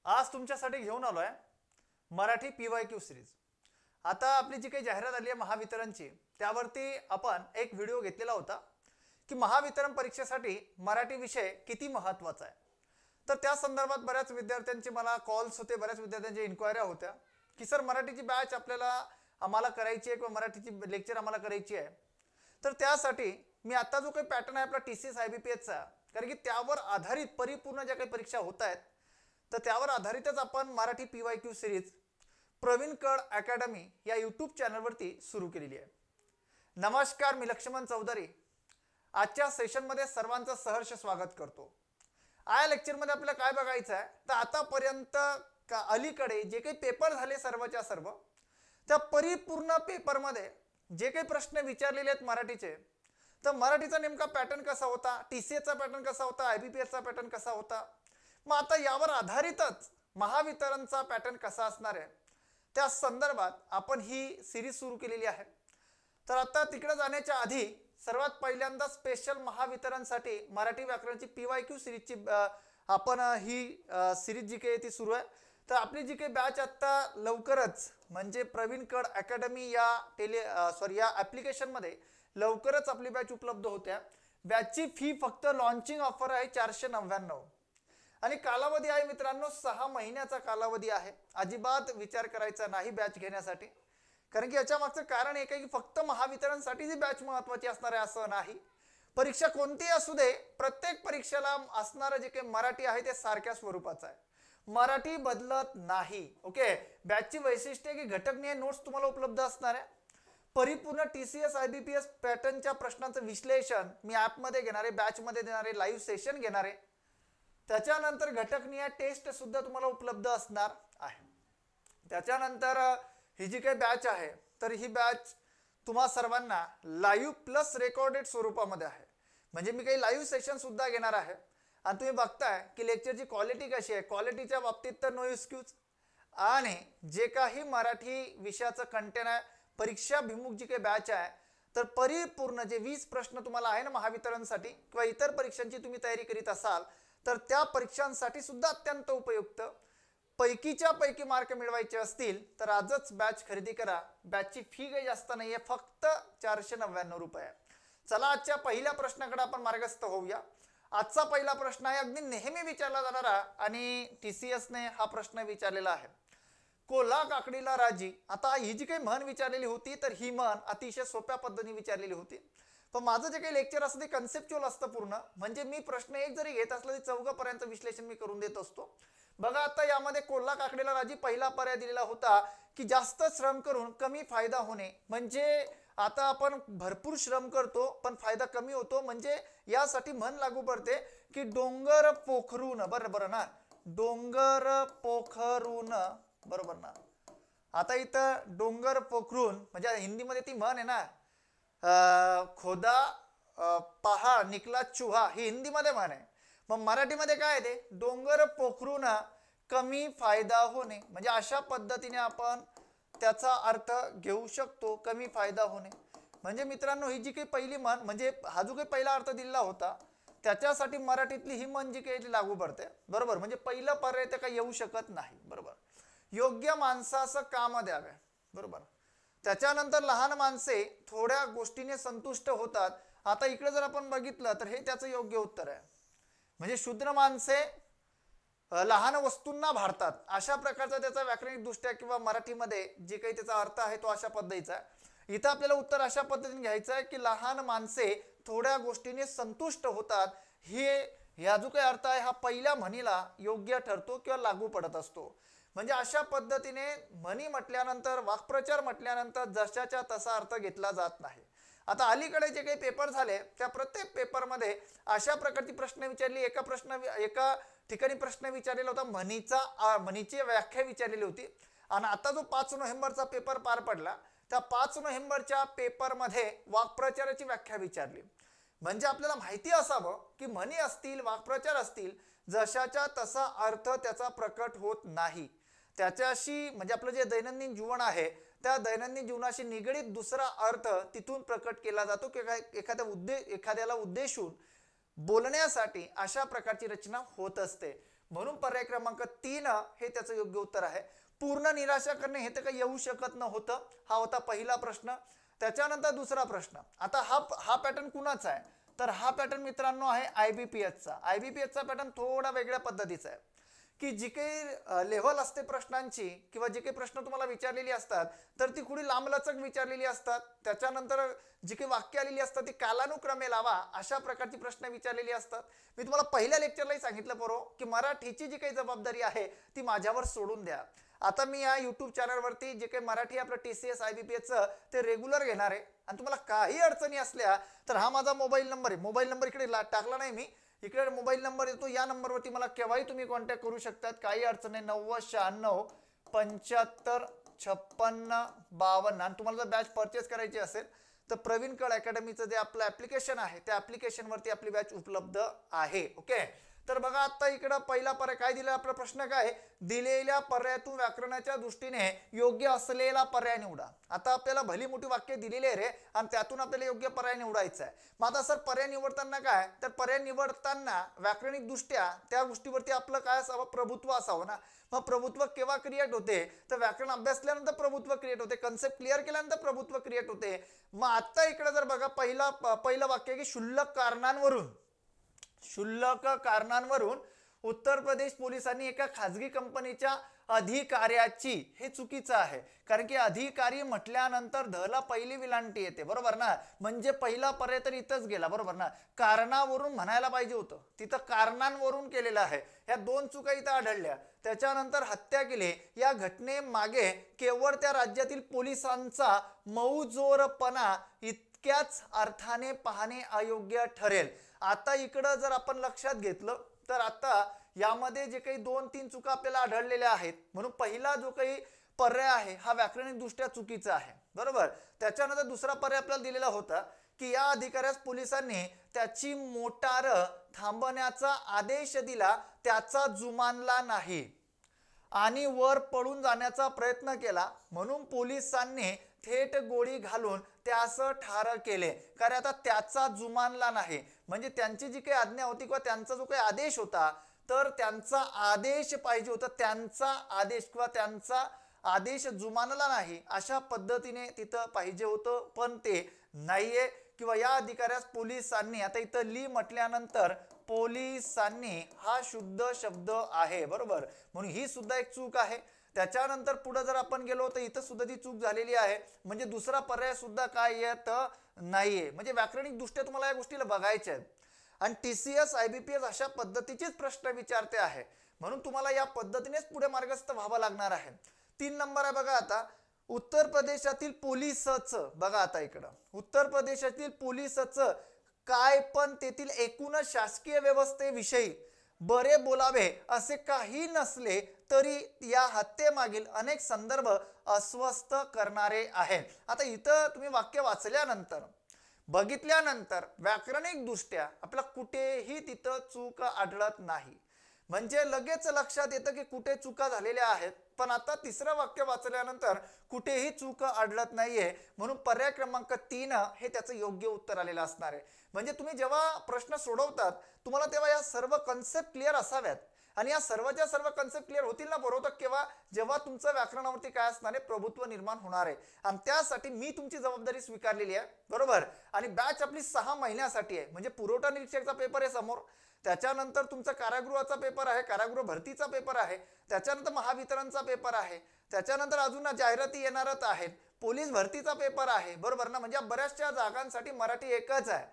आज तुमच्यासाठी घेऊन आलोय मराठी PYQ सिरीज। आता आपली जी काही जाहिरात आली आहे महावितरणची, त्यावरती आपण एक व्हिडिओ घेतलेला होता की महावितरण परीक्षेसाठी मराठी विषय किती महत्त्वाचा आहे। तर त्या संदर्भात बऱ्याच विद्यार्थ्यांचे मला कॉल्स होते, बऱ्याच विद्यार्थ्यांच्या इन्क्वायऱ्या होत्या की सर मराठीची बॅच आम्हाला करायची आहे किंवा मराठीची लेक्चर आम्हाला करायची आहे। तर त्यासाठी मी आता जो काही पॅटर्न आहे आपला TCS IBPSचा, कारण की त्यावर आधारित परिपूर्ण ज्या काही परीक्षा होत आहेत तर त्यावर आधारितच आपण मराठी PYQ सिरीज प्रवीण कड अकॅडमी या यूट्यूब चॅनलवरती सुरू केलेली आहे। नमस्कार, मी लक्ष्मण चौधरी आजच्या सेशनमध्ये सर्वांचं सहर्ष स्वागत करतो। या लेक्चरमध्ये आपल्याला काय बघायचं आहे तर आतापर्यंत अलीकडे जे काही पेपर झाले सर्वच्या सर्व, त्या परिपूर्ण पेपरमध्ये जे काही प्रश्न विचारलेले आहेत मराठीचे, तर मराठीचा नेमका पॅटर्न कसा होता, TCSचा पॅटर्न कसा होता, IBPSचा पॅटर्न कसा होता, मग आता यावर आधारितच महावितरणचा पॅटर्न कसा असणार आहे त्या संदर्भात आपण ही सिरीज सुरू केलेली आहे। तर आता तिकडे जाण्याच्या आधी सर्वात पहिल्यांदा स्पेशल महावितरणसाठी मराठी व्याकरणाची PYQ सिरीजची आपण ही सिरीज जी काही ती सुरू आहे। तर आपली जी काही बॅच आता लवकरच म्हणजे प्रवीण कड अकॅडमी या या ॲप्लिकेशनमध्ये लवकरच आपली बॅच उपलब्ध होत्या। बॅचची फी फक्त लॉन्चिंग ऑफर आहे 499 आणि कालावधी आहे मित्रांनो 6 महिन्याचा कालावधी आहे। अजिबात विचार करायचा नाही बॅच घेण्यासाठी, कारण की याच्या मागचं कारण एक आहे की फक्त महावितरणसाठी जी बॅच महत्त्वाची असणार आहे असं नाही। परीक्षा कोणतीही असू दे, प्रत्येक परीक्षेला असणारं जे काही मराठी आहे ते सारख्या स्वरूपाचं आहे, मराठी बदलत नाही। ओके, बॅचची वैशिष्ट्य की घटकनीय नोट्स तुम्हाला उपलब्ध असणार आहे। परिपूर्ण TCS IBPS पॅटर्नच्या प्रश्नांचं विश्लेषण मी ॲपमध्ये घेणार आहे, बॅचमध्ये देणार आहे, लाईव्ह सेशन घेणार आहे। त्याच्यानंतर घटकनीय टेस्ट सुद्धा तुम्हाला उपलब्ध असणार आहे। त्याच्यानंतर ही जी काही बॅच आहे तर ही बॅच तुम्हा सर्वांना लाईव्ह प्लस रेकॉर्डेड स्वरूपामध्ये आहे, म्हणजे मी काही लाईव्ह सेशन सुद्धा घेणार आहे। आणि तुम्ही बघताय की लेक्चरची क्वालिटी कशी आहे, क्वालिटीच्या बाबतीत तर नो एक्सक्यूज। आणि जे काही मराठी विषयाचं कंटेंट आहे, परीक्षाभिमुख जी काही बॅच आहे, तर परिपूर्ण जे 20 प्रश्न तुम्हाला आहे ना महावितरणसाठी किंवा इतर परीक्षांची तुम्ही तयारी करीत असाल तर त्या परीक्षांसाठी सुद्धा अत्यंत उपयुक्त, पैकीच्या पैकी मार्क मिळवायचे असतील तर आजच बॅच खरेदी करा। बॅचची फी काही जास्त नाही आहे, फक्त 499 रुपये। चला आजच्या पहिल्या प्रश्नाकडे आपण मार्गस्थ होऊया। आजचा पहिला प्रश्न आहे अगदी नेहमी विचारला जाणारा आणि TCSने हा प्रश्न विचारलेला आहे। कोल्हा काकडीला राजी। आता ही जी काही म्हण विचारलेली होती तर ही म्हण अतिशय सोप्या पद्धतीने विचारलेली होती, पण माझं जे काही लेक्चर असतं ते कन्सेप्च्युअल असतं पूर्ण, म्हणजे मी प्रश्न एक जरी घेत असला तरी 4 पर्यंत विश्लेषण मी करून देत असतो। बघा आता यामध्ये कोल्हा काकडीला राजी पहिला पर्याय दिलेला होता की जास्त श्रम करून कमी फायदा होणे, म्हणजे आता आपण भरपूर श्रम करतो पण फायदा कमी होतो, म्हणजे यासाठी म्हण लागू पडते की डोंगर पोखरून, बरोबर ना, डोंगर पोखरून, बरोबर ना। आता इथं डोंगर पोखरून म्हणजे हिंदीमध्ये ती म्हण आहे ना, खोदा पहा निकला चुहा, ही हिंदीमध्ये म्हण आहे। मग मराठीमध्ये काय आहे ते, डोंगर पोखरून कमी फायदा होणे, म्हणजे अशा पद्धतीने आपण त्याचा अर्थ घेऊ शकतो, कमी फायदा होणे। म्हणजे मित्रांनो ही जी काही पहिली म्हण म्हणजे हा जो काही पहिला अर्थ दिलेला होता त्याच्यासाठी मराठीतली ही म्हण जी काही लागू पडते, बरोबर, म्हणजे पहिलं पर्याय ते काही येऊ शकत नाही, बरोबर। योग्य माणसाचं काम द्यावे, बरोबर। त्याच्यानंतर लहान माणसे थोड्या गोष्टीने संतुष्ट होतात। आता इकडे जर आपण बघितलं तर हे त्याचं योग्य उत्तर आहे, म्हणजे शूद्र माणसे लहान वस्तूंना भारतात, अशा प्रकारचा त्याचा व्याकरणिक दृष्ट्या किंवा मराठीमध्ये जे काही त्याचा अर्थ आहे तो अशा पद्धतीचा आहे। इथं आपल्याला उत्तर अशा पद्धतीने घ्यायचं आहे की लहान माणसे थोड्या गोष्टीने संतुष्ट होतात, ह्या जो काही अर्थ आहे हा पहिल्या म्हणीला योग्य ठरतो किंवा लागू पडत असतो। म्हणजे अशा पद्धतीने म्हणी म्हटल्यानंतर, वाक्प्रचार म्हटल्यानंतर जशाच्या तसा अर्थ घेतला जात नाही। आता अलीकडे जे काही पेपर झाले त्या प्रत्येक पेपरमध्ये अशा प्रकारची प्रश्न विचारली, एका ठिकाणी प्रश्न विचारलेला होता म्हणीची व्याख्या विचारलेली होती। आणि आता जो 5 नोव्हेंबरचा पेपर पार पडला त्या 5 नोव्हेंबरच्या पेपरमध्ये वाक्प्रचाराची व्याख्या विचारली, म्हणजे आपल्याला माहिती असावं की म्हणी असतील, वाक्प्रचार असतील, जशाच्या तसा अर्थ त्याचा प्रकट होत नाही, त्याच्याशी म्हणजे आपलं जे दैनंदिन जीवन आहे त्या दैनंदिन जीवनाशी निगडीत दुसरा अर्थ तिथून प्रकट केला जातो की एखाद्याला उद्देशून बोलण्यासाठी अशा प्रकारची रचना होत असते। म्हणून पर्याय क्रमांक 3 हे त्याचं योग्य उत्तर आहे. पूर्ण निराशा करणे हे तर काही येऊ शकत नव्हतं. हा होता पहिला प्रश्न. त्याच्यानंतर दुसरा प्रश्न. आता हा पॅटर्न कुणाचा आहे, तर हा पॅटर्न मित्रांनो आहे IBPSचा. IBPSचा पॅटर्न थोडा वेगळ्या पद्धतीचा आहे की जी काही लेव्हल असते प्रश्नांची किंवा जे काही प्रश्न तुम्हाला विचारलेली असतात तर ती थोडी लांबलचक विचारलेली असतात. त्याच्यानंतर जी काही वाक्य आलेली असतात ती कालानुक्रमे लावा अशा प्रकारची प्रश्न विचारलेली असतात. मी तुम्हाला पहिल्या लेक्चरलाही सांगितलं बरोबर की मराठीची जी काही जबाबदारी आहे ती माझ्यावर सोडून द्या. आता मी या युट्यूब चॅनलवरती जे काही मराठी आपलं TCS IBPSचं ते रेग्युलर घेणार आहे. आणि तुम्हाला काही अडचणी असल्या तर हा माझा मोबाईल नंबर आहे. मोबाईल नंबर इकडे टाकला नाही मी, इकडे मोबाईल नंबर येतो. या नंबरवरती मला केव्हाही तुम्ही कॉन्टॅक्ट करू शकतात. काही अडचण नाही. 90 96 75 52. आणि तुम्हाला जर बॅच परचेस करायची असेल तर प्रवीण कळ अकॅडमीचं जे आपलं ऍप्लिकेशन आहे त्या ऍप्लिकेशनवरती आपली बॅच उपलब्ध आहे. ओके. तर बघा आता इकडं पहिला पर्याय काय दिला, आपला प्रश्न काय, दिलेल्या पर्यायातून व्याकरणाच्या दृष्टीने योग्य असलेला पर्याय निवडा. आता आपल्याला भली मोठी वाक्य दिलेली आहे रे आणि त्यातून आपल्याला योग्य पर्याय निवडायचा आहे. मग आता सर पर्याय निवडताना काय, तर पर्याय निवडताना व्याकरणिक दृष्ट्या त्या गोष्टीवरती आपलं काय असावं, प्रभुत्व असावं ना. मग प्रभुत्व केव्हा क्रिएट होते, तर व्याकरण अभ्यासल्यानंतर प्रभुत्व क्रिएट होते, कन्सेप्ट क्लिअर केल्यानंतर प्रभुत्व क्रिएट होते. मग आता इकडे जर बघा पहिलं वाक्य की क्षुल्लक कारणांवरून उत्तर प्रदेश पोलिसांनी एका खाजगी कंपनीच्या अधिकाऱ्याची, हे चुकीचं आहे कारण की अधिकारी म्हटल्यानंतर धला पहिली विलांटी येते, बरोबर ना. म्हणजे पहिला पर्याय तर इथंच गेला, बरोबर ना. कारणावरून म्हणायला पाहिजे होतं, तिथं कारणांवरून केलेलं आहे. ह्या दोन चुका इथं आढळल्या. त्याच्यानंतर हत्या केली या घटनेमागे केवळ त्या राज्यातील पोलिसांचा मौजोरपणा इतक्याच अर्थाने पाहणे अयोग्य ठरेल. आता इकडं जर आपण लक्षात घेतलं तर आता यामध्ये जे काही 2-3 चुका आपल्याला आढळलेल्या आहेत, म्हणून पहिला जो काही पर्याय आहे हा व्याकरणिक दृष्ट्या चुकीचा आहे, बरोबर. त्याच्यानंतर दुसरा पर्याय आपल्याला दिलेला होता की या अधिकाऱ्यास पोलिसांनी त्याची मोटार थांबवण्याचा आदेश दिला, त्याचा जुमानला नाही आणि वर पळून जाण्याचा प्रयत्न केला, म्हणून पोलिसांनी थेट गोळी घालून त्यास ठार केले. कारण आता त्याचा जुमानला नाही म्हणजे त्यांची जी काही आज्ञा होती किंवा त्यांचा जो काही आदेश होता तर त्यांचा आदेश पाहिजे होता, त्यांचा आदेश किंवा त्यांचा आदेश जुमानला नाही अशा पद्धतीने तिथं पाहिजे होतं, पण ते नाहीये. किंवा या अधिकाऱ्यास पोलिसांनी, आता इथं ली म्हटल्यानंतर पोलिसांनी हा शुद्ध शब्द आहे, बरोबर, म्हणून ही सुद्धा एक चूक आहे. त्याच्यानंतर पुढे जर आपण गेलो तर इथं सुद्धा ती चूक झालेली आहे, म्हणजे दुसरा पर्याय सुद्धा काय येत नाहीये. म्हणजे व्याकरणिक दृष्ट्या तुम्हाला या गोष्टीला बघायच्या आहेत. आणि TCS IBPS अशा पद्धतीचेच प्रश्न विचारते आहे, म्हणून तुम्हाला या पद्धतीनेच पुढे मार्गस्थ व्हावं लागणार आहे. 3 नंबर आहे बघा आता, उत्तर प्रदेशातील पोलिसचं. बघा आता इकडं उत्तर प्रदेशातील पोलिसचं काय पण तेथील एकूणच शासकीय व्यवस्थेविषयी बरे बोलावे असे काही नसले तरी या हत्येमागील अनेक संदर्भ अस्वस्थ करणारे आहेत. आता इथं तुम्ही वाक्य वाचल्यानंतर बघितल्यानंतर व्याकरणिक दृष्ट्या आपला कुठेही तिथं चूक आढळत नाही, म्हणजे लगेच लक्षात येतं की कुठे चुका झालेल्या आहेत. पण आता तिसरं वाक्य वाचल्यानंतर कुठेही चूक आढळत नाहीये, म्हणून पर्याय क्रमांक 3 हे त्याचं योग्य उत्तर आलेलं असणार आहे. म्हणजे तुम्ही जेव्हा प्रश्न सोडवतात तुम्हाला तेव्हा या सर्व कन्सेप्ट क्लिअर असाव्यात, आणि या सर्वच्या सर्व कन्सेप्ट क्लिअर होतील ना बरोबर केव्हा, जेव्हा तुमचं व्याकरणावरती काय असणार आहे, प्रभुत्व निर्माण होणार आहे. आणि त्यासाठी मी तुमची जबाबदारी स्वीकारलेली आहे, बरोबर. आणि बॅच आपली 6 महिन्यासाठी आहे, म्हणजे पुरवठा निरीक्षकचा पेपर आहे समोर, त्याच्यानंतर तुमचा कारागृहाचा पेपर आहे, कारागृह भरतीचा पेपर आहे, त्याच्यानंतर महावितरणचा पेपर आहे, त्याच्यानंतर अजून जाहिराती येणारच आहेत, पोलीस भरतीचा पेपर आहे, बरोबर ना. म्हणजे बऱ्याचशा जागांसाठी मराठी एकच आहे.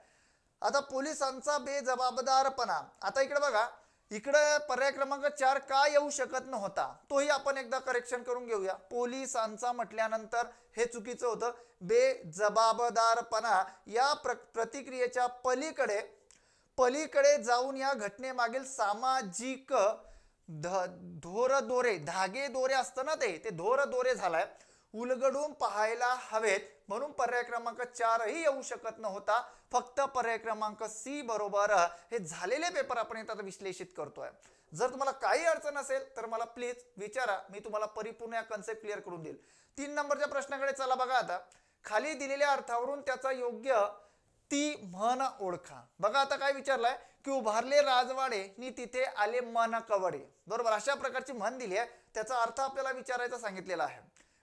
आता पोलिसांचा बेजबाबदारपणा, आता इकडे बघा, इकडे पर्याय क्रमांक 4 का येऊ शकत नव्हता तोही आपण एकदा करेक्शन करून घेऊया. पोलिसांचा म्हटल्यानंतर हे चुकीचं होतं. बेजबाबदारपणा या प्रतिक्रियेच्या पलीकडे जाऊन या घटनेमागील सामाजिक धागेदोरे असतं ना, ते धोरदोरे झालाय, उलगडून पाहायला हवेत, म्हणून पर्याय क्रमांक 4 ही येऊ शकत नव्हता. फक्त पर्याय क्रमांक C बरोबर हे झालेले पेपर आपण आता विश्लेषित करतोय. जर तुम्हाला काही अडचण असेल तर मला प्लीज विचारा, मी तुम्हाला परिपूर्ण या कन्सेप्ट क्लिअर करून देईल. 3 नंबरच्या प्रश्नाकडे चला. बघा आता, खाली दिलेल्या अर्थावरून त्याचा योग्य ती म्हण ओळखा. बघा आता काय विचारलंय, की उभारले राजवाडे नि तिथे आले मन कवडे. बरोबर, अशा प्रकारची म्हण दिली आहे. त्याचा अर्थ आपल्याला विचारायचा सांगितलेला आहे.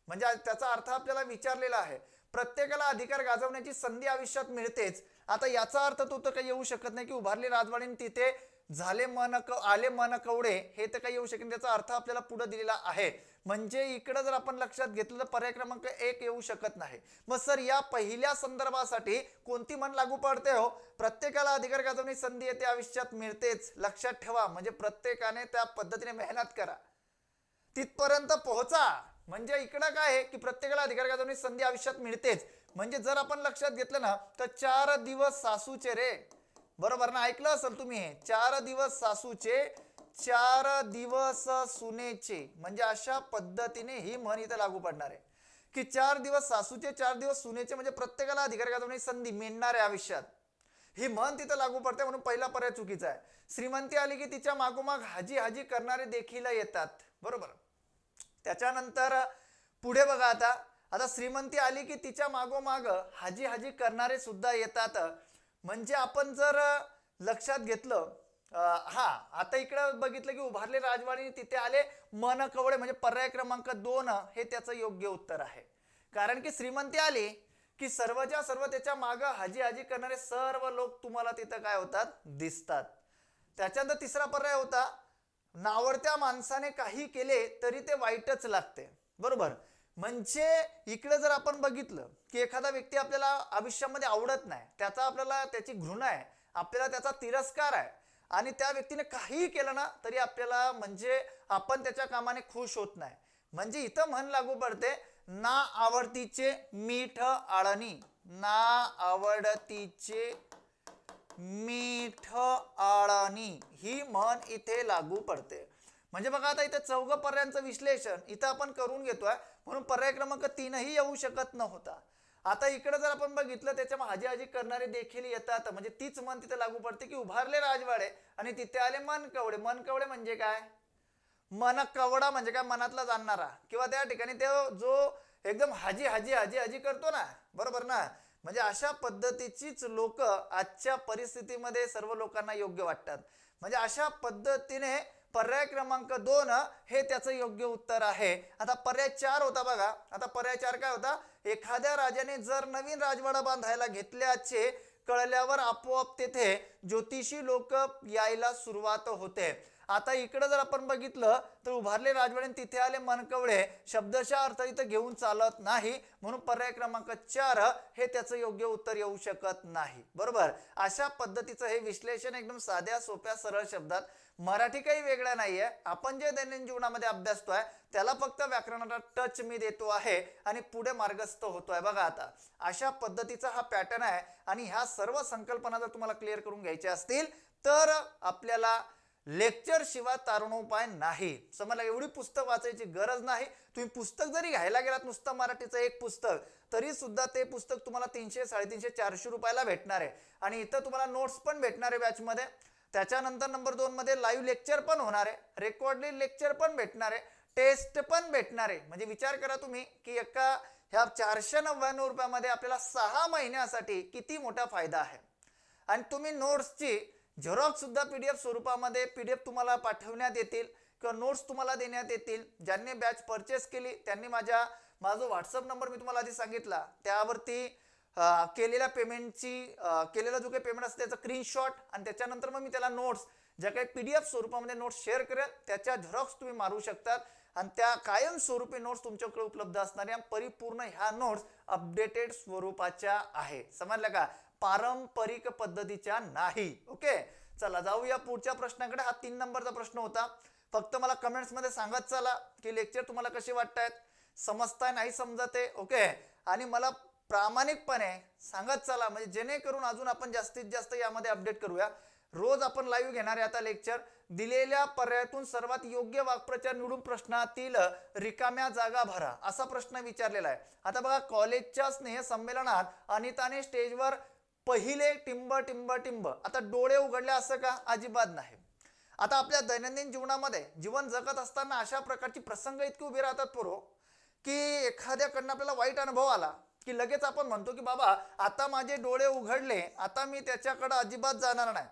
म्हणजे त्याचा अर्थ आपल्याला विचारलेला आहे. प्रत्येकाला अधिकार गाजवण्याची संधी आयुष्यात मिळतेच. आता याचा अर्थ तो तर काही येऊ शकत नाही की उभारले राजवाडे नि तिथे झाले आले मन कवडे, हे तर काही येऊ शकत नाही. त्याचा अर्थ आपल्याला पुढे दिलेला आहे. म्हणजे इकडे जर आपण लक्षात घेतलं तर पर्याय क्रमांक 1 येऊ शकत नाही. मग सर या पहिल्या संदर्भासाठी कोणती म्हण लागू पडते हो? प्रत्येकाला अधिकार गाजवण्याची संधी येते आयुष्यात मिळतेच. लक्षात ठेवा, म्हणजे प्रत्येकाने त्या पद्धतीने मेहनत करा, तिथपर्यंत पोहोचा. म्हणजे इकडं काय आहे की प्रत्येकाला अधिकार गाजवण्याची संधी आयुष्यात मिळतेच. म्हणजे जर आपण लक्षात घेतलं ना तर 4 दिवस सासूचे रे. बरोबर ना, ऐकलं असेल तुम्ही, 4 दिवस सासूचे 4 दिवस सुनेचे. म्हणजे अशा पद्धतीने ही म्हण इथं लागू पडणार आहे की 4 दिवस सासूचे 4 दिवस सुनेचे, म्हणजे प्रत्येकाला अधिकार गाजवण्याची संधी मिळणार आहे आयुष्यात. ही म्हण तिथं लागू पडते, म्हणून पहिला पर्याय चुकीचा आहे. श्रीमंती आली की तिच्या मागोमाग हाजी हाजी करणारे देखील येतात. बरोबर. त्याच्यानंतर पुढे बघा, आता श्रीमंती आली की तिच्या मागोमाग हाजी हाजी करणारे सुद्धा येतात. म्हणजे आपण जर लक्षात घेतलं, आता इकडे बघितलं की उभारले राजवाडे तिथे आले मन कवडे, म्हणजे पर्याय क्रमांक 2 हे त्याचं योग्य उत्तर आहे. कारण की श्रीमंती आली की सर्वच्या सर्व त्याच्या माग हाजी हाजी करणारे सर्व लोक तुम्हाला तिथं काय होतात, दिसतात. त्याच्यानंतर तिसरा पर्याय होता, नावडत्या माणसाने काही केले तरी ते वाईटच लागते. बरोबर. म्हणजे इकडे जर आपण बघितलं की एखादा व्यक्ती आपल्याला आयुष्यामध्ये आवडत नाही, आपल्याला त्याची घृणा आहे, आपल्याला त्याचा तिरस्कार आहे, आणि त्या व्यक्तीने काहीही केलं ना तरी आपल्याला म्हणजे आपण त्याच्या कामाने खुश होत नाही. म्हणजे इथं म्हण लागू पडते, ना आवडतीचे मीठ आळणी. ना आवडतीचे मीठ आळणी ही म्हण इथे लागू पडते. म्हणजे बघा, आता इथे 4 पर्यायांचं विश्लेषण इथं आपण करून घेतोय, म्हणून पर्याय क्रमांक 3 ही येऊ शकत नव्हता. आता इकडे जर आपण बघितलं त्याच्या हाजी हाजी करणारे देखील येतात. म्हणजे तीच म्हण तिथे लागू पडते की उभारले राजवाडे आणि तिथे आले मनकवडे. मनकवडे म्हणजे काय? मन कवडा म्हणजे काय? मनातला जाणणारा, किंवा त्या ठिकाणी ते जो एकदम हाजी हाजी हाजी हाजी करतो ना. बरोबर ना. म्हणजे अशा पद्धतीचीच लोक आजच्या परिस्थितीमध्ये सर्व लोकांना योग्य वाटतात. म्हणजे अशा पद्धतीने पर्याय क्रमांक 2 हे त्याचं योग्य उत्तर आहे. आता पर्याय 4 होता बघा. आता पर्याय 4 काय होता? एखाद्या राजाने जर नवीन राजवाडा बांधायला घेतल्याचे कळल्यावर आपोआप तेथे ज्योतिषी लोक यायला सुरुवात होते. आता इकडे जर आपण बघितलं तर उभारले राजवाडे तिथे आले मनकवडे शब्दशः अर्थ इथं घेऊन चालत नाही, म्हणून पर्याय क्रमांक 4 हे त्याचं योग्य उत्तर येऊ शकत नाही. बरोबर. अशा पद्धतीचं हे विश्लेषण एकदम साध्या सोप्या सरळ शब्दात, मराठी काही वेगळा नाहीये. आपण जे दैनंदिन जीवनामध्ये अभ्यासतोय त्याला फक्त व्याकरणाचा टच मी देतो आहे आणि पुढे मार्गस्थ होतोय. बघा, आता अशा पद्धतीचा हा पॅटर्न आहे. आणि ह्या सर्व संकल्पना जर तुम्हाला क्लिअर करून घ्यायच्या असतील तर आपल्याला लेक्चर शिवाय तारुणोपाय नाही. समजलं? एवढी पुस्तक वाचायची गरज नाही. तुम्ही पुस्तक जरी घ्यायला गेलात, नुसतं मराठीचं एक पुस्तक, तरी सुद्धा ते पुस्तक तुम्हाला 300, 350, 400 रुपयाला भेटणार आहे. आणि इथं तुम्हाला नोट्स पण भेटणार आहे बॅचमध्ये. त्याच्यानंतर नंबर 2 मध्ये लाईव्ह लेक्चर पण होणार आहे, रेकॉर्डेड लेक्चर पण भेटणार आहे, टेस्ट पण भेटणार आहे. म्हणजे विचार करा तुम्ही की ह्या 499 रुपयामध्ये आपल्याला 6 महिन्यासाठी किती मोठा फायदा आहे. आणि तुम्ही नोट्सची झेरॉक्स सुद्धा पीडीएफ स्वरूपामध्ये पीडीएफ तुम्हाला पाठवण्यात येतील किंवा नोट्स तुम्हाला देण्यात येतील. ज्यांनी बॅच परचेस केली त्यांनी माझा व्हॉट्सअप नंबर मी तुम्हाला आधी सांगितला, त्यावरती केलेल्या पेमेंटची केलेला जो काही पेमेंट असते त्याचा स्क्रीनशॉट, आणि त्याच्यानंतर मग मी त्याला नोट्स ज्या काही पीडीएफ स्वरूपामध्ये नोट्स शेअर करेल त्याच्या झेरॉक्स तुम्ही मारू शकतात. आणि त्या कायम स्वरूपी नोट्स तुमच्याकडे उपलब्ध असणाऱ्या परिपूर्ण ह्या नोट्स अपडेटेड स्वरूपाच्या आहे. समजलं का? पारंपरिक पद्धतीच्या नाही. ओके, चला जाऊया पुढच्या प्रश्नाकडे. हा 3 नंबरचा प्रश्न होता. फक्त मला कमेंट्स मध्ये सांगत चला की लेक्चर तुम्हाला कसे वाटतायत, समजताय नाही समजते. ओके, आणि मला प्रामाणिकपणे सांगत चला, म्हणजे जेणेकरून अजून आपण जास्तीत जास्त यामध्ये अपडेट करूया. रोज आपण लाईव्ह घेणार आहे आता लेक्चर. दिलेल्या पर्यायातून सर्वात योग्य वाक्प्रचार निवडून प्रश्नातील रिकाम्या जागा भरा असा प्रश्न विचारलेला आहे. आता बघा, कॉलेजच्या स्नेह संमेलनात अनिताने स्टेजवर पहिले टिंब टिंब टिंब. आता डोळे उघडले असं का? अजिबात नाही. आता आपल्या दैनंदिन जीवनामध्ये जीवन जगत असताना अशा प्रकारची प्रसंग इतके उभे राहतात पोरो, की एखाद्याकडनं आपल्याला वाईट अनुभव आला की लगेच आपण म्हणतो की बाबा आता माझे डोळे उघडले, आता मी त्याच्याकडे अजिबात जाणार नाही.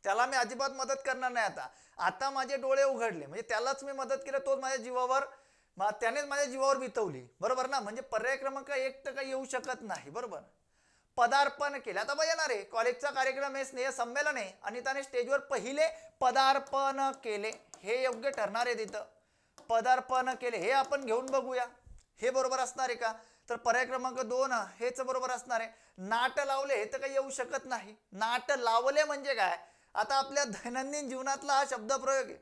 त्याला मी अजिबात मदत करणार नाही. आता माझे डोळे उघडले म्हणजे त्यालाच मी मदत केलं, तोच माझ्या जीवावर, त्यानेच माझ्या जीवावर बितवली, बरोबर ना. म्हणजे पर्याय क्रमांक 1 तर काही येऊ शकत नाही, बरोबर. पदार्पण केले, आता बघा येणार आहे कॉलेजचा कार्यक्रम आहे, स्नेह संमेलन आहे आणि त्याने स्टेजवर पहिले पदार्पण केले, हे योग्य ठरणार आहे. तिथं पदार्पण केले हे आपण घेऊन बघूया, हे बरोबर असणार आहे का? तर पर्याय क्रमांक 2 हेच बरोबर असणार आहे. नाट लावले हे तर काही येऊ शकत नाही. नाट लावले म्हणजे काय? आता आपल्या दैनंदिन जीवनातला हा शब्द प्रयोग आहे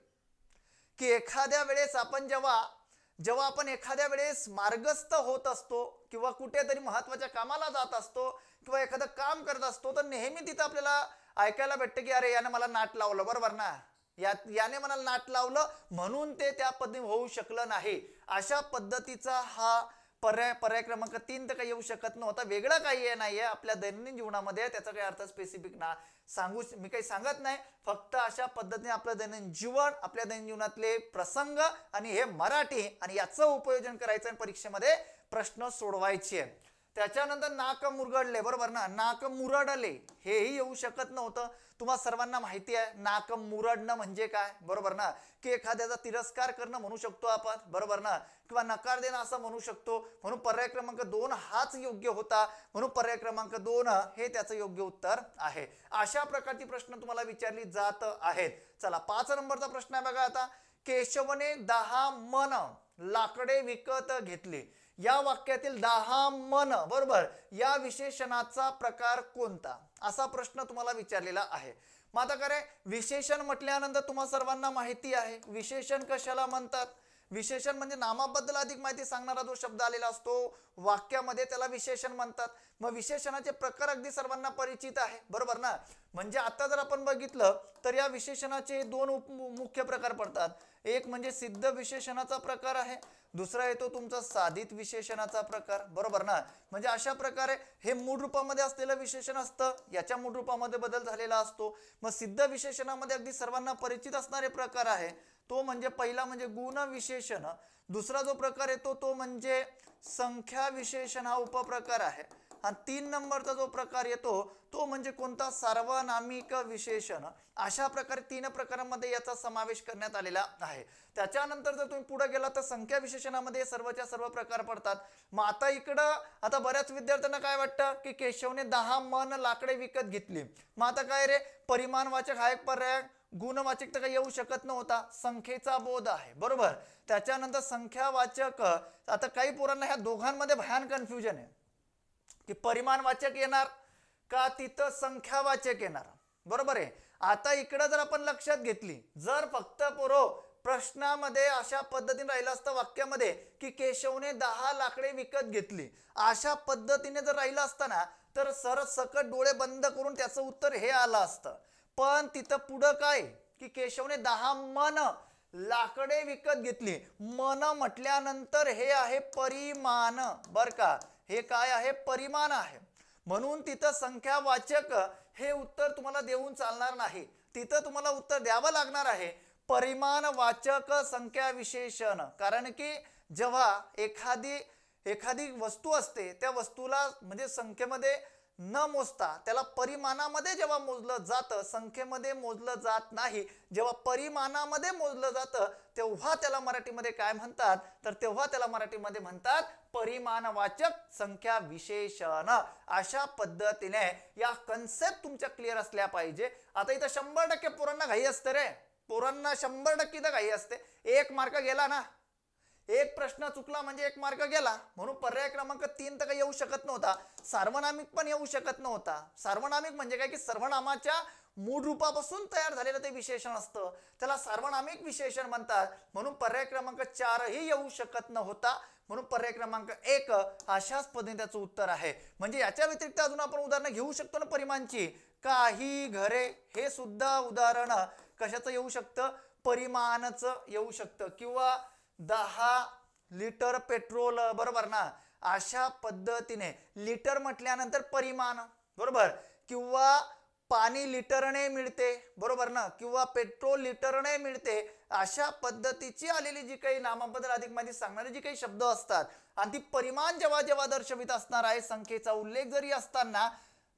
की एखाद्या वेळेस आपण जेव्हा आपण एखाद्या वेळेस मार्गस्थ होत असतो किंवा कुठेतरी महत्वाच्या कामाला जात असतो किंवा एखादं काम करत असतो, तर नेहमी तिथं आपल्याला ऐकायला भेटतं की अरे याने मला नाट लावलं, बरोबर ना, याने मला नाट लावलं म्हणून ते त्या पद्धतीने होऊ शकलं नाही. अशा पद्धतीचा हा पर्याय क्रमांक 3 तर काही येऊ शकत नव्हता. वेगळं काही नाहीये आपल्या दैनंदिन जीवनामध्ये, त्याचा काही अर्थ स्पेसिफिक ना मी काही सांगत नाही. फक्त अशा पद्धतीने आपलं दैनंदिन जीवन, आपल्या दैनंदिन जीवनातले प्रसंग आणि हे मराठी आणि याचं उपयोजन करायचं आणि परीक्षेमध्ये प्रश्न सोडवायचे. त्याच्यानंतर नाक मुरगडले, बरोबर ना, नाक मुरडले हेही येऊ शकत नव्हतं. तुम्हा सर्वांना माहिती आहे नाक मुरडणं म्हणजे काय, बरोबर ना, की एखाद्याचा तिरस्कार करणं म्हणू शकतो आपण, बरोबर ना, किंवा नकार देणं असं म्हणू शकतो. म्हणून पर्याय क्रमांक 2 हाच योग्य होता. म्हणून पर्याय क्रमांक 2 हे त्याचं योग्य उत्तर आहे. अशा प्रकारची प्रश्न तुम्हाला विचारली जात आहेत. चला 5 नंबरचा प्रश्न आहे बघा. आता केशवने 10 मन लाकडे विकत घेतले, या वाक्यातील 10 मन, बरोबर, या विशेषणाचा प्रकार कोणता, असा प्रश्न तुम्हाला विचारलेला आहे. मग आता काय, विशेषण म्हटल्यानंतर तुम्हा सर्वांना माहिती आहे विशेषण कशाला म्हणतात. विशेषण म्हणजे नामाबद्दल अधिक माहिती सांगणारा जो शब्द आलेला असतो वाक्यामध्ये त्याला विशेषण म्हणतात. मग विशेषणाचे प्रकार अगदी सर्वांना परिचित आहे, बरोबर ना. म्हणजे आता जर आपण बघितलं तर या विशेषणाचे 2 मुख्य प्रकार पडतात. एक म्हणजे सिद्ध विशेषणाचा प्रकार आहे, दुसरा येतो तुमचा साधित विशेषणाचा प्रकार, बरोबर ना. म्हणजे अशा प्रकारे हे मूळ रूपामध्ये असलेलं विशेषण असतं, याच्या मूळ रूपामध्ये बदल झालेला असतो. मग सिद्ध विशेषणामध्ये अगदी सर्वांना परिचित असणारे प्रकार आहे तो म्हणजे पहिला म्हणजे गुण विशेषण, दुसरा जो प्रकार येतो तो म्हणजे संख्या विशेषण हा उपप्रकार आहे, आणि 3 नंबरचा जो प्रकार येतो तो म्हणजे कोणता, सार्वनामिक विशेषण. अशा प्रकारे 3 प्रकारांमध्ये याचा समावेश करण्यात आलेला आहे. त्याच्यानंतर जर तुम्ही पुढे गेला तर संख्या विशेषणामध्ये सर्वच्या सर्व प्रकार पडतात. मग आता इकडं आता बऱ्याच विद्यार्थ्यांना काय वाटतं की केशवने 10 मन लाकडे विकत घेतली. मग आता काय रे, परिमाणवाचक हा एक पर्याय, गुणवाचक तर काही येऊ शकत नव्हता, संख्येचा बोध आहे, बरोबर. त्याच्यानंतर संख्यावाचक, आता काही पोरांना ह्या दोघांमध्ये भयान कन्फ्युजन आहे की परिमाणवाचक येणार का तिथं संख्यावाचक येणार, बरोबर आहे. आता इकडं जर आपण लक्षात घेतली, जर फक्त प्रश्नामध्ये अशा पद्धतीने राहिलं असतं वाक्यामध्ये की केशवने 10 लाकडे विकत घेतली, अशा पद्धतीने जर राहिलं असतं ना तर सरसकट डोळे बंद करून त्याचं उत्तर हे आलं असतं. पण तिथं पुढं काय की केशवने 10 मन लाकडे विकत घेतली, मन म्हटल्यानंतर हे आहे परिमाण, बर का, हे काय आहे, परिमाण आहे. म्हणून तिथं संख्यावाचक हे उत्तर तुम्हाला देऊन चालणार नाही, तिथं तुम्हाला उत्तर द्यावं लागणार आहे परिमाणवाचक संख्या विशेषण. कारण की जेव्हा एखादी वस्तू असते त्या वस्तूला म्हणजे संख्येमध्ये न मोजता त्याला परिमाणामध्ये जेव्हा मोजलं जातं, संख्येमध्ये मोजलं जात नाही, जेव्हा परिमाणामध्ये मोजलं जातं तेव्हा त्याला मराठीमध्ये काय म्हणतात, तर तेव्हा त्याला मराठीमध्ये म्हणतात परिमाणवाचक संख्या विशेषण. अशा पद्धतीने या कन्सेप्ट तुमच्या क्लिअर असल्या पाहिजे. आता इथं 100% पोरांना घाई असते रे, पोरांना 100% इथं घाई असते. 1 मार्क गेला ना, एक प्रश्न चुकला म्हणजे 1 मार्क गेला. म्हणून पर्याय क्रमांक 3 तर काही येऊ शकत नव्हता. सार्वनामिक पण येऊ शकत नव्हता. सार्वनामिक म्हणजे काय की सर्वनामाच्या मूळ रूपापासून तयार झालेलं ते विशेषण असतं, त्याला सार्वनामिक विशेषण म्हणतात. म्हणून पर्याय क्रमांक 4 ही येऊ शकत नव्हता. म्हणून पर्याय क्रमांक 1 अशाच पद्धतीने त्याचं उत्तर आहे. म्हणजे याच्या व्यतिरिक्त अजून आपण उदाहरणं घेऊ शकतो ना परिमाणची. काही घरे हे सुद्धा उदाहरण कशाचं येऊ शकतं, परिमाणाचं येऊ शकतं. किंवा 10 लिटर पेट्रोल, बरोबर ना. अशा पद्धतीने लिटर म्हटल्यानंतर परिमाण, बरोबर. किंवा पाणी लिटरने मिळते, बरोबर ना. किंवा पेट्रोल लिटरने मिळते. अशा पद्धतीची आलेली जी काही नामाबद्दल अधिक माहिती सांगणारे जी काही शब्द असतात आणि ती परिमाण जेव्हा जेव्हा दर्शवित असणार आहे, संख्येचा उल्लेख जरी असताना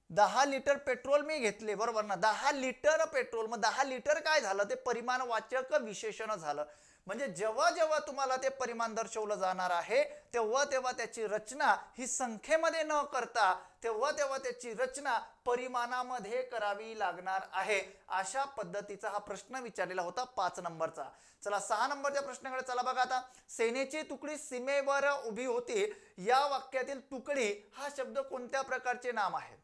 10 लिटर पेट्रोल मी घेतले, बरोबर ना, 10 लिटर पेट्रोल, मग 10 लिटर काय झालं, ते परिमाणवाचक विशेषण झालं. म्हणजे जेव्हा जेव्हा तुम्हाला ते परिमाण दर्शवलं जाणार आहे तेव्हा तेव्हा त्याची रचना ही संख्येमध्ये न करता तेव्हा तेव्हा त्याची रचना परिमाणामध्ये करावी लागणार आहे. अशा पद्धतीचा हा प्रश्न विचारलेला होता 5 नंबरचा. चला 6 नंबरच्या प्रश्नाकडे चला बघा. आता सेनेची तुकडी सीमेवर उभी होती, या वाक्यातील तुकडी हा शब्द कोणत्या प्रकारचे नाम आहे?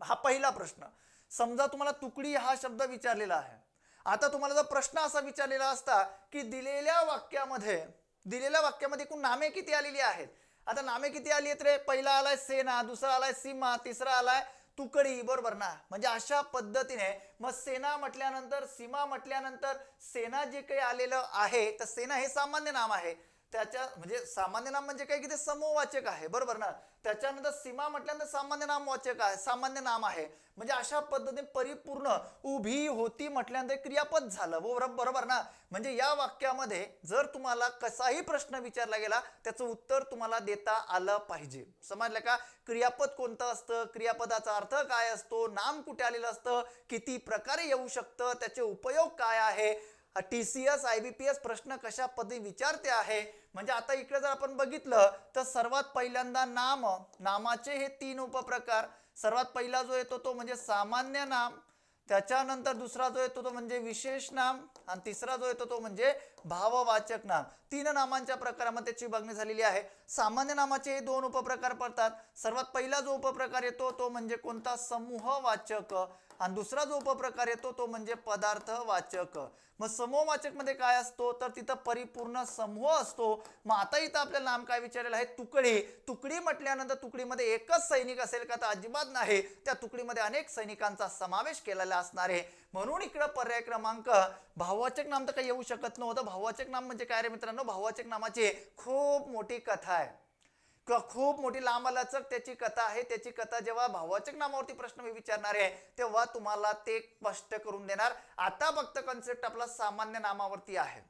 हा पहिला प्रश्न. समजा तुम्हाला तुकडी हा शब्द विचारलेला आहे. आता तुम्हाला जर प्रश्न असा विचारलेला असता की दिलेल्या वाक्यामध्ये एकूण नामे किती आलेली आहेत. आता नामे किती आली आहेत रे? पहिला आलाय सेना, दुसरा आलाय सीमा, तिसरा आलाय तुकडी, बरोबर ना. म्हणजे अशा पद्धतीने मग सेना म्हटल्यानंतर, सीमा म्हटल्यानंतर सेना जे काही आलेलं आहे तर सेना हे सामान्य नाम आहे. त्याच्या म्हणजे सामान्य नाम म्हणजे काय की ते समूहवाचक आहे, बरोबर ना. त्याच्यानंतर सीमा म्हटल्यानंतर सामान्य नामवाचक आहे, सामान्य नाम आहे. म्हणजे अशा पद्धतीने परिपूर्ण उभी होती म्हटल्यानंतर क्रियापद झालं, बरोबर ना. म्हणजे या वाक्यामध्ये जर तुम्हाला कसाही प्रश्न विचारला गेला त्याचं उत्तर तुम्हाला देता आलं पाहिजे. समजलं का? क्रियापद कोणतं असतं, क्रियापदाचा अर्थ काय असतो, नाम कुठे आलेलं असतं, किती प्रकारे येऊ शकतं, त्याचे उपयोग काय आहे, TCS IBPS प्रश्न कशा पद्धती विचारते आहे. म्हणजे आता इकडे जर आपण बघितलं तर सर्वात पहिल्यांदा नामाचे हे 3 उपप्रकार. सर्वात पहिला जो येतो तो म्हणजे सामान्य नाम, त्याच्यानंतर दुसरा जो येतो तो म्हणजे विशेष नाम आणि तिसरा जो येतो तो म्हणजे भाववाचक नाम. 3 नामांच्या प्रकारामध्ये त्याची बघणी झालेली आहे. सामान्य नामाचे हे 2 उपप्रकार पडतात. सर्वात पहिला जो उपप्रकार येतो तो म्हणजे कोणता? समूहवाचक. आणि दुसरा जो उपप्रकार येतो तो म्हणजे पदार्थवाचक. मग समूहवाचक मध्ये काय असतो तर तिथं परिपूर्ण समूह असतो. मग आता इथं आपल्याला नाम काय विचारलेलं आहे? तुकडी. तुकडी म्हटल्यानंतर तुकडीमध्ये एकच सैनिक असेल का? तर अजिबात नाही. त्या तुकडीमध्ये अनेक सैनिकांचा समावेश केलेला असणार आहे. म्हणून इकडं पर्याय क्रमांक भाववाचक नाम तर काही येऊ शकत नव्हतं. भाववाचक नाम म्हणजे काय रे मित्रांनो? भाववाचक नामाची खूप मोठी कथा आहे किंवा खूप मोठी लांबलचक त्याची कथा आहे. त्याची कथा जेव्हा भाववाचक नामावरती प्रश्न मी विचारणार आहे तेव्हा तुम्हाला ते स्पष्ट करून देणार. आता फक्त कन्सेप्ट आपला सामान्य नामावरती आहे.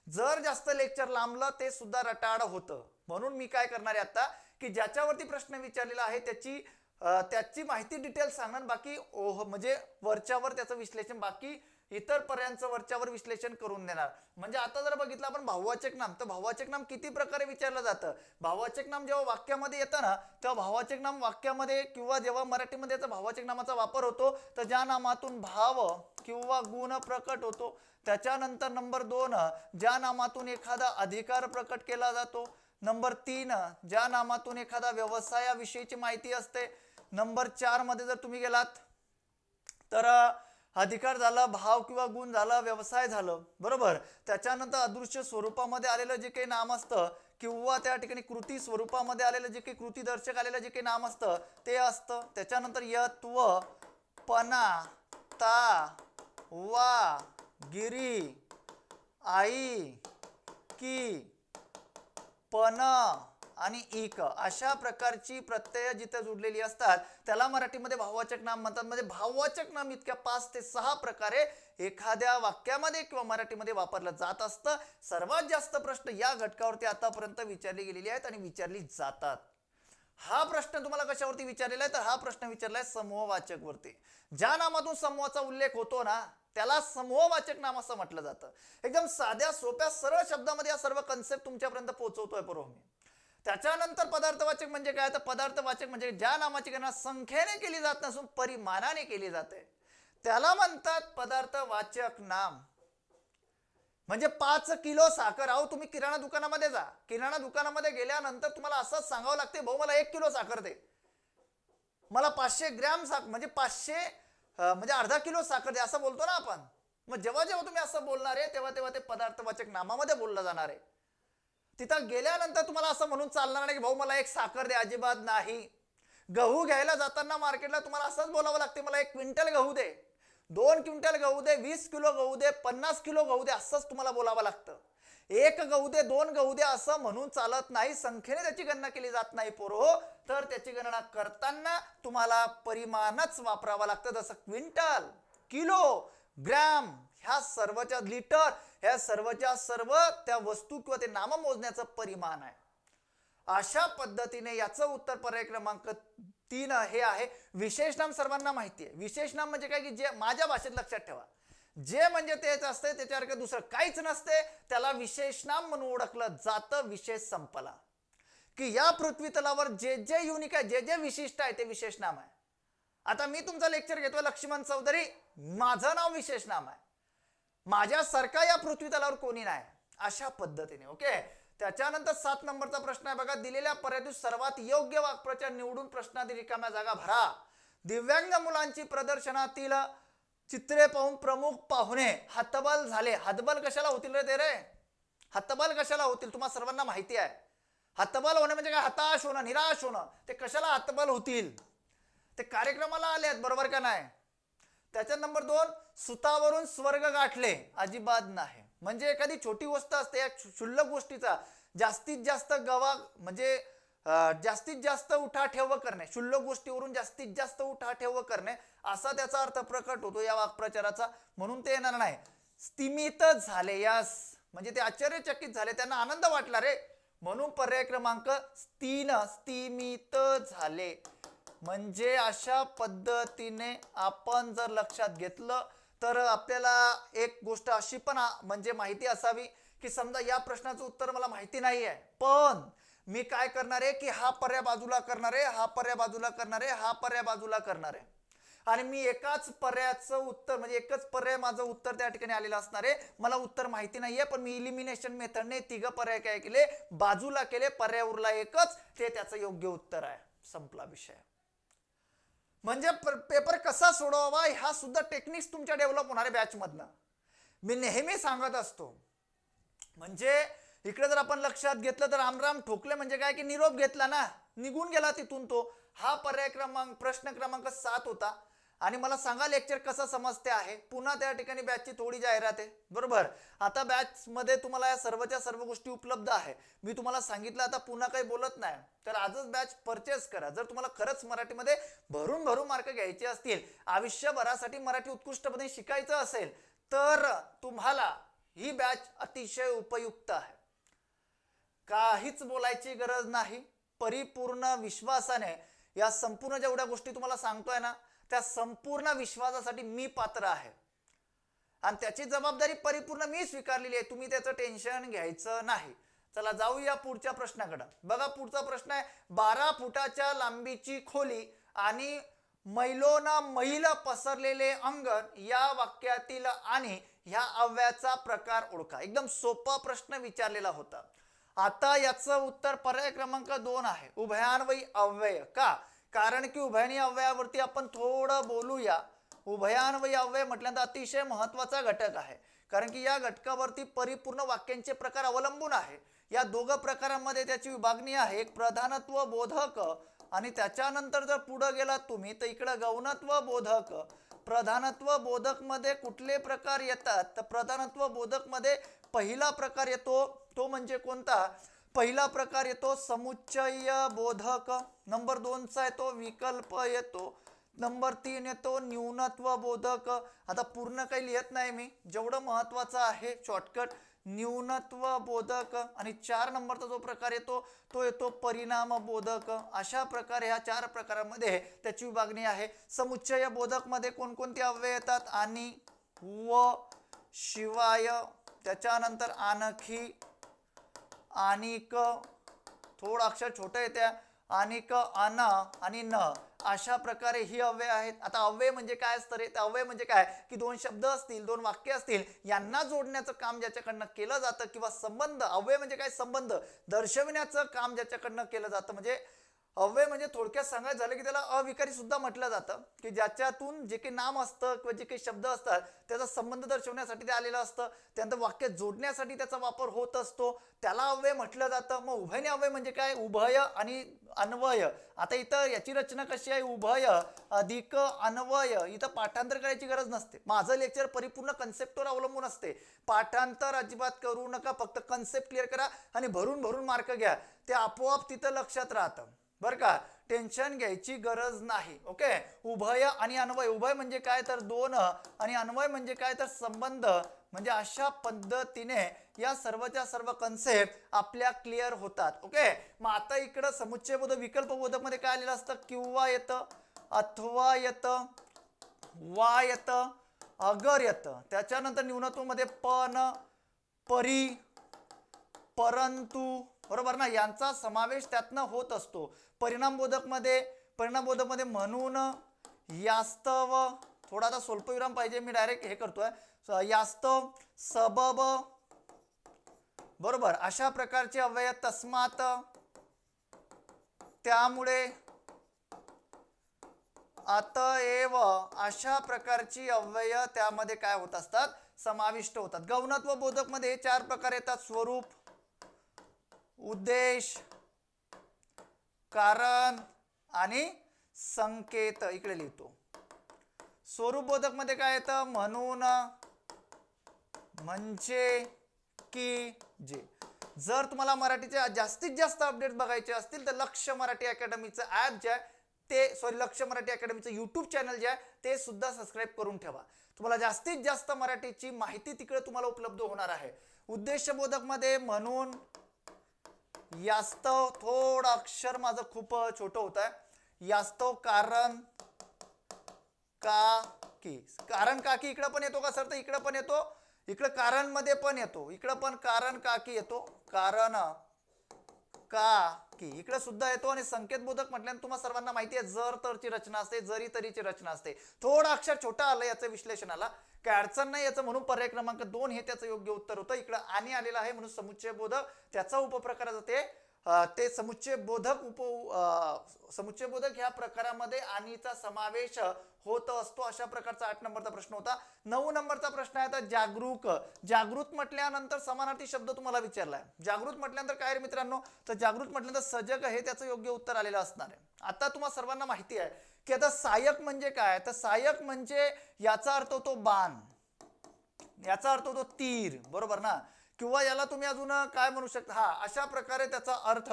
जर जास्त लेक्चर लांबलं ते सुद्धा रटाळ होतं. म्हणून मी काय करणार आहे आता की ज्याच्यावरती प्रश्न विचारलेला आहे त्याची माहिती डिटेल सांगणार, बाकी म्हणजे वरच्यावर त्याचं विश्लेषण, बाकी इतर पर्यायांचं वरच्यावर विश्लेषण करून देणार. म्हणजे आता जर बघितलं आपण भाववाचक नाम, तर भाववाचक नाम किती प्रकारे विचारलं जातं. भाववाचक नाम जेव्हा वाक्यामध्ये येतं ना तेव्हा भाववाचक नाम वाक्यामध्ये किंवा जेव्हा मराठीमध्ये याचा भाववाचक नामाचा वापर होतो तर ज्या नामातून भाव किंवा गुण प्रकट होतो. त्याच्यानंतर नंबर 2 ज्या नामातून एखादा अधिकार प्रकट केला जातो. नंबर 3 ज्या नामातून एखादा व्यवसायाविषयीची माहिती असते. नंबर 4 मध्ये जर तुम्ही गेलात तर अधिकार झाला, भाव किंवा गुण झाला, व्यवसाय झालं, बरोबर. त्याच्यानंतर अदृश्य स्वरूपामध्ये आलेलं जे काही नाम असतं किंवा त्या ठिकाणी कृती स्वरूपामध्ये आलेलं जे काही कृतीदर्शक आलेलं जे काही नाम असतं ते असतं. त्याच्यानंतर यत्व, पना, ता, वा, गिरी, आई, की, पण आणि इक अशा प्रकारची प्रत्यय जिथे जुडलेली असतात त्याला मराठीमध्ये भाववाचक नाम म्हणतात. म्हणजे भाववाचक नाम इतक्या 5 ते 6 प्रकारे एखाद्या वाक्यामध्ये किंवा मराठीमध्ये वापरलं जात असतं. सर्वात जास्त प्रश्न या घटकावरती आतापर्यंत विचारले गेलेले आहेत आणि विचारली जातात. हा प्रश्न तुम्हाला कशावरती विचारलेला आहे तर हा प्रश्न विचारलाय समूहवाचक वरती. ज्या नामातून समूहाचा उल्लेख होतो ना त्याला समूहवाचक नाम असं म्हटलं जातं. एकदम साध्या सोप्या सरळ शब्दामध्ये या सर्व कन्सेप्ट तुमच्यापर्यंत पोहोचवतोय बरोबर मी. त्याच्यानंतर पदार्थवाचक म्हणजे काय तर पदार्थवाचक म्हणजे ज्या नामाची गणना संख्येने केली जात नसून परिमाणाने केली जाते त्याला म्हणतात पदार्थवाचक नाम. म्हणजे 5 किलो साखर. अहो तुम्ही किराणा दुकानामध्ये जा, किराणा दुकानामध्ये गेल्यानंतर तुम्हाला असंच सांगावं लागते भाऊ मला 1 किलो साखर दे, मला 500 ग्रॅम साखर म्हणजे 500 म्हणजे अर्धा किलो साखर दे असं बोलतो ना आपण. मग जेव्हा जेव्हा तुम्ही असं बोलणार आहे तेव्हा तेव्हा ते पदार्थवाचक नामामध्ये बोललं जाणार आहे. तिथं गेल्यानंतर तुम्हाला असं म्हणून चालणार नाही की भाऊ मला 1 साखर दे, अजिबात नाही. गहू घ्यायला जाताना मार्केटला तुम्हाला असंच बोलावं लागते मला 1 क्विंटल गहू दे, 2 क्विंटल गहू दे, 20 किलो गहू दे, 50 किलो गहू दे, असंच तुम्हाला बोलावं लागतं. 1 गहू दे, 2 गहू दे असं म्हणून चालत नाही. संख्येने त्याची गणना केली जात नाही पोरो. तर त्याची गणना करताना तुम्हाला परिमाणच वापरावं लागतं. जसं क्विंटल, किलो, ग्रॅम ह्या सर्वच्या लिटर ह्या सर्वच्या सर्व त्या वस्तू किंवा ते नाम मोजण्याचं परिमाण आहे. अशा पद्धतीने याचं उत्तर पर्याय क्रमांक तीन हे आहे. विशेष नाम सर्वांना माहिती आहे. विशेष नाम म्हणजे काय की जे माझ्या भाषेत लक्षात ठेवा, जे म्हणजे तेच असते, त्याच्यासारखं दुसरं काहीच नसते, त्याला विशेष नाम म्हणून ओळखलं जातं. विशेष संपला की या पृथ्वी तलावर जे जे युनिक आहे, जे जे विशिष्ट आहे ते विशेष नाम आहे. आता मी तुमचा लेक्चर घेतोय लक्ष्मण चौधरी, माझं नाव विशेष नाम आहे. माझ्यासारखा या पृथ्वी तलावर कोणी नाही, अशा पद्धतीने. ओके. त्याच्यानंतर 7 नंबरचा प्रश्न आहे बघा. दिलेल्या पर्यायातील सर्वात योग्य वाक्प्रचार निवडून प्रश्नातील रिकाम्या जागा भरा. दिव्यांग मुलांची प्रदर्शनातील चित्रे पाहून प्रमुख पाहुणे हतबल झाले. हतबल कशाला होतील रे ते रे? हतबल कशाला होतील? तुम्हाला सर्वांना माहिती आहे. हतबल होणे म्हणजे काय? हताश होणं, निराश होणं. ते कशाला हतबल होतील? ते कार्यक्रमाला आले आहेत, बरोबर का नाही? त्याच्या नंबर 2, सुतावरून स्वर्ग गाठले. अजिबात नाही. म्हणजे एखादी छोटी गोष्ट असते, या क्षुल्लक गोष्टीचा जास्तीत जास्त म्हणजे जास्तीत जास्त उठाठेव करणे, क्षुल्लक गोष्टीवरून जास्तीत जास्त उठाठेव करणे, असा त्याचा अर्थ प्रकट होतो या वाक्प्रचाराचा. म्हणून ते येणार नाही. स्तिमित झाले. यास म्हणजे ते आश्चर्यचकित झाले, त्यांना आनंद वाटला रे, म्हणून पर्याय क्रमांक 3 स्तिमित झाले. म्हणजे अशा पद्धतीने आपण जर लक्षात घेतलं तर आपल्याला एक गोष्ट अशी पण म्हणजे माहिती असावी की समजा या प्रश्नाचं उत्तर मला माहिती नाही आहे, पण मी काय करणार आहे की हा पर्याय बाजूला करणार आहे, हा पर्याय बाजूला करणार आहे, हा पर्याय बाजूला करणार आहे, आणि मी एकाच पर्यायाचं उत्तर म्हणजे एकच पर्याय माझं उत्तर त्या ठिकाणी आलेलं असणार आहे. मला उत्तर माहिती नाहीये, पण मी इलिमिनेशन मेथडने 3 पर्याय काय केले, बाजूला केले. पर्याय उरला एकच, ते त्याचं योग्य उत्तर आहे. संपला विषय. म्हणजे पेपर कसा सोडवावा हा सुद्धा टेक्निक्स तुमच्या डेव्हलप होणाऱ्या बॅच मधनं मी नेहमी सांगत असतो. म्हणजे इकडे जर आपण लक्षात घेतलं तर रामराम ठोकले म्हणजे काय की निरोप घेतला ना, निघून गेला तिथून तो. हा पर्याय प्रश्न क्रमांक 7 होता. आणि मला सांगा लेक्चर कसं समजते आहे. पुन्हा त्या ठिकाणी बॅचची थोडी जाहिरात आहे, बरोबर. आता बॅच मध्ये तुम्हाला या सर्वच्या सर्व गोष्टी उपलब्ध आहे. मी तुम्हाला सांगितलं, आता पुन्हा काही बोलत नाही. तर आजच बॅच परचेस करा. जर तुम्हाला खरंच मराठीमध्ये भरून भरून मार्क घ्यायचे असतील, आयुष्यभरासाठी मराठी उत्कृष्टपणे शिकायचं असेल, तर तुम्हाला ही बॅच अतिशय उपयुक्त आहे. काहीच बोलायची गरज नाही. परिपूर्ण विश्वासाने या संपूर्ण जेवढ्या गोष्टी तुम्हाला सांगतोय ना, त्या संपूर्ण विश्वासासाठी मी पात्र आहे आणि त्याची जबाबदारी परिपूर्ण मी स्वीकारलेली आहे. तुम्ही त्याचं टेन्शन घ्यायचं नाही. चला जाऊया पुढच्या प्रश्नाकडे. बघा पुढचा प्रश्न आहे. 12 फुटाच्या लांबीची खोली आणि मैलोना मैल पसरलेले अंगण या वाक्यातील आणि ह्या अव्ययाचा प्रकार ओळखा. एकदम सोपा प्रश्न विचारलेला होता. आता याचं उत्तर पर्याय क्रमांक 2 आहे, उभयान्वयी अव्यय. का? कारण की उभयनिय अव्ययावरती आपण थोडं बोलूया. उभयान्वयी अव्यय म्हटल्यानंतर अतिशय महत्वाचा घटक आहे, कारण की या घटकावरती परिपूर्ण वाक्यांचे प्रकार अवलंबून आहे. या दोघं प्रकारांमध्ये त्याची विभागणी आहे. एक प्रधानत्व बोधक आणि त्याच्यानंतर जर पुढे गेलात तुम्ही तर इकडे गौणत्व बोधक. प्रधानत्व बोधक मध्ये कुठले प्रकार येतात, तर प्रधानत्व बोधक मध्ये पहिला प्रकार येतो तो म्हणजे कोणता? पहिला प्रकार येतो समुच्चय बोधक. नंबर 2 चा येतो विकल्प येतो. नंबर 3 येतो न्यूनत्व बोधक. आता पूर्ण काही लिहित नाही मी, जेवढं महत्वाचं आहे शॉर्टकट, न्यूनत्व बोधक. आणि 4 नंबरचा जो प्रकार येतो तो येतो परिणाम बोधक. अशा प्रकारे ह्या 4 प्रकारांमध्ये त्याची विभागणी आहे. समुच्चय बोधक मध्ये कोणकोणते अव्यय येतात? आणि, व, शिवाय, त्याच्यानंतर आणखी, आणिक, थोडं अक्षर छोटं येत्या, आणिक, अन आणि न, अशा प्रकारे ही अव्यय आहेत. आता अव्यय म्हणजे काय असतं रे? अव्यय म्हणजे काय की 2 शब्द असतील, 2 वाक्य असतील, यांना जोडण्याचं काम ज्याच्याकडनं केलं जातं, किंवा संबंध. अव्यय म्हणजे काय? संबंध दर्शविण्याचं काम ज्याच्याकडनं केलं जातं. म्हणजे अव्यय म्हणजे थोडक्यात सांगायचं झालं की त्याला अविकारी सुद्धा म्हटलं जातं, की ज्याच्यातून जे काही नाम असतं किंवा जे काही शब्द असतात त्याचा संबंध दर्शवण्यासाठी ते आलेलं असतं, त्यानंतर वाक्य जोडण्यासाठी त्याचा वापर होत असतो, त्याला अव्यय म्हटलं जातं. मग उभयनिय अव्यय म्हणजे काय? उभय आणि अन्वय. आता इथं याची रचना कशी आहे? उभय अधिक अन्वय. इथं पाठांतर करायची गरज नसते. माझं लेक्चर परिपूर्ण कन्सेप्टवर अवलंबून असते. पाठांतर अजिबात करू नका, फक्त कन्सेप्ट क्लिअर करा आणि भरून भरून मार्क घ्या. ते आपोआप तिथं लक्षात राहतं, बरं का? टेन्शन घ्यायची गरज नाही. ओके. उभय आणि अन्वय. उभय म्हणजे काय? तर 2 आणि अन्वय म्हणजे काय? तर संबंध. म्हणजे अशा पद्धतीने या सर्वच्या सर्व कन्सेप्ट आपल्या क्लिअर होतात. ओके, मग आता इकडं समुच्चय बोधक विकल्प बोधक मध्ये काय आलेलं असतं? किंवा येतं, अथवा येतं, वा येतं, अगर येतं. त्याच्यानंतर न्यूनत्व मध्ये पण, परी, परंतु, बरोबर ना, यांचा समावेश त्यातनं होत असतो. परिणाम बोधक मध्ये म्हणून, यास्तव, थोडा आता स्वल्पविराम पाहिजे, मी डायरेक्ट हे करतोय, यास्तव, सबब, बरोबर, अशा प्रकारचे अव्यय, तस्मात, त्यामुळे, अतएव, अशा प्रकारची अव्यय त्यामध्ये काय होत असतात? समाविष्ट होतात. गौणत्व बोधक मध्ये 4 प्रकार येतात: स्वरूप, उद्देश, कारण आणि संकेत. इकडे लिहितो. स्वरूप बोधक मध्ये काय येतं? म्हणून, म्हणजे, की, जे. जर तुम्हाला मराठीचे जास्तीत जास्त अपडेट बघायचे असतील तर लक्ष मराठी अकॅडमीचं ऍप जे आहे ते, लक्ष मराठी अकॅडमीचं यूट्यूब चॅनल जे आहे ते सुद्धा सबस्क्राईब करून ठेवा. तुम्हाला जास्तीत जास्त मराठीची माहिती तिकडे तुम्हाला उपलब्ध होणार आहे. उद्देश बोधक मध्ये म्हणून, यास्तव, थोडं अक्षर माझं खूप छोटं होत आहे, यास्तव, कारण, का, की. कारण का की इकडं पण येतो का सर? तर इकडं पण येतो, इकडं कारण मध्ये पण येतो, इकडं पण कारण का की येतो, कारण का की इकडे सुद्धा येतो. आणि संकेत बोधक म्हटल्यानंतर तुम्हाला सर्वांना माहिती आहे जर तरची रचना असते, जरी तरीची रचना असते. थोडं अक्षर छोटा आलं याचं विश्लेषणाला, काय अडचण नाही याचं, म्हणून पर्याय क्रमांक 2 हे त्याचं योग्य उत्तर होतं. इकडं आणि आलेलं आहे म्हणून समुच्चय बोधक, त्याचा उपप्रकार जाते ते समुच्चय बोधक ह्या प्रकारामध्ये आणीचा समावेश होत असतो. अशा प्रकारचा 8 नंबरचा प्रश्न होता. 9 नंबरचा प्रश्न आहे आता जागरूक. जागृत म्हटल्यानंतर समानार्थी शब्द तुम्हाला विचारलाय. जागृत म्हटल्यानंतर काय रे मित्रांनो? तर जागृत म्हटल्यानंतर सजग हे त्याचं योग्य उत्तर आलेलं असणार आहे. आता तुम्हाला सर्वांना माहिती आहे की आता सहाय्यक म्हणजे काय? तर सहाय्यक म्हणजे याचा अर्थ होतो बाण, याचा अर्थ होतो तीर, बरोबर ना? किंवा याला तुम्ही अजून काय म्हणू शकता, हा अशा प्रकारे त्याचा अर्थ,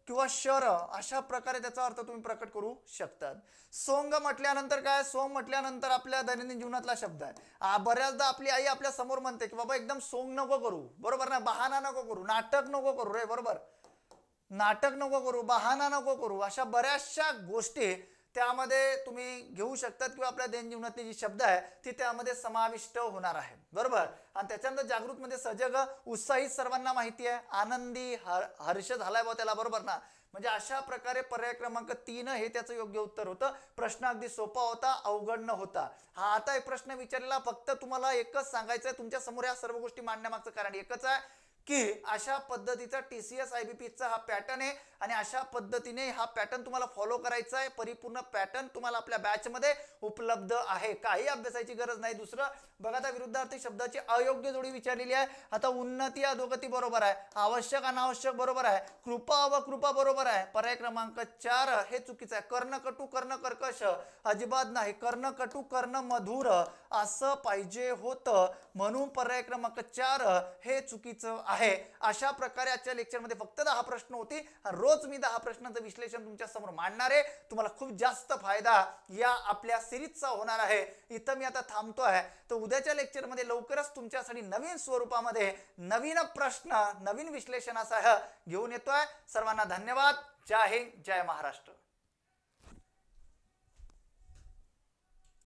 किंवा शर, अशा प्रकारे त्याचा अर्थ तुम्ही प्रकट करू शकतात. सोंग म्हटल्यानंतर काय? सोंग म्हटल्यानंतर आपल्या दैनंदिन जीवनातला शब्द आहे. बऱ्याचदा आपली आई आपल्या समोर म्हणते की बाबा एकदम सोंग नको करू, बरोबर ना, बहाना नको करू, नाटक नको करू रे, बरोबर, नाटक नको करू, बहाना नको करू, अशा बऱ्याचशा गोष्टी त्यामध्ये तुम्ही घेऊ शकतात, किंवा आपल्या दैनंदिन जीवनातले जी शब्द आहे ती त्यामध्ये समाविष्ट होणार आहे, बरोबर. आणि त्याच्यानंतर जागृत मध्ये सजग, उत्साहित सर्वांना माहिती आहे, आनंदी, हर्ष झालाय बा त्याला, बरोबर ना. म्हणजे अशा प्रकारे पर्याय क्रमांक 3 हे त्याचं योग्य उत्तर होतं. प्रश्न अगदी सोपा होता, अवघड न होता. हा आता एक प्रश्न विचारलेला, फक्त तुम्हाला एकच सांगायचं आहे, तुमच्या समोर या सर्व गोष्टी मांडण्यामागचं कारण एकच आहे की अशा पद्धतीचा TCS IBPचा हा पॅटर्न आहे, आणि अशा पद्धतीने हा पॅटर्न तुम्हाला फॉलो करायचा आहे. परिपूर्ण पॅटर्न तुम्हाला आपल्या बॅच मध्ये उपलब्ध आहे, काही अभ्यासाची गरज नाही. दुसरं बघा, आता विरुद्धार्थी शब्दाची अयोग्य जोडी विचारलेली आहे. आता उन्नती अधोगती बरोबर आहे, आवश्यक अनावश्यक बरोबर आहे, कृपा अवकृपा बरोबर आहे. पर्याय क्रमांक 4 हे चुकीचं आहे. कर्णकटू कर्ण कर्कश अजिबात नाही, कर्णकटू कर्ण मधुर असं पाहिजे होतं, म्हणून पर्याय क्रमांक 4 हे चुकीचं आहे. अशा प्रकारे आजच्या लेक्चरमध्ये फक्त 10 प्रश्न होती. रोज मी 10 प्रश्नांचं विश्लेषण तुमच्या समोर मांडणार आहे. तुम्हाला खूप जास्त फायदा या आपल्या सिरीजचा होणार आहे. इथं मी आता थांबतो आहे. तर उद्याच्या लेक्चरमध्ये लवकरच तुमच्यासाठी नवीन स्वरूपामध्ये नवीन प्रश्न, नवीन विश्लेषणासह घेऊन येतोय. सर्वांना धन्यवाद. जय हिंद, जय महाराष्ट्र.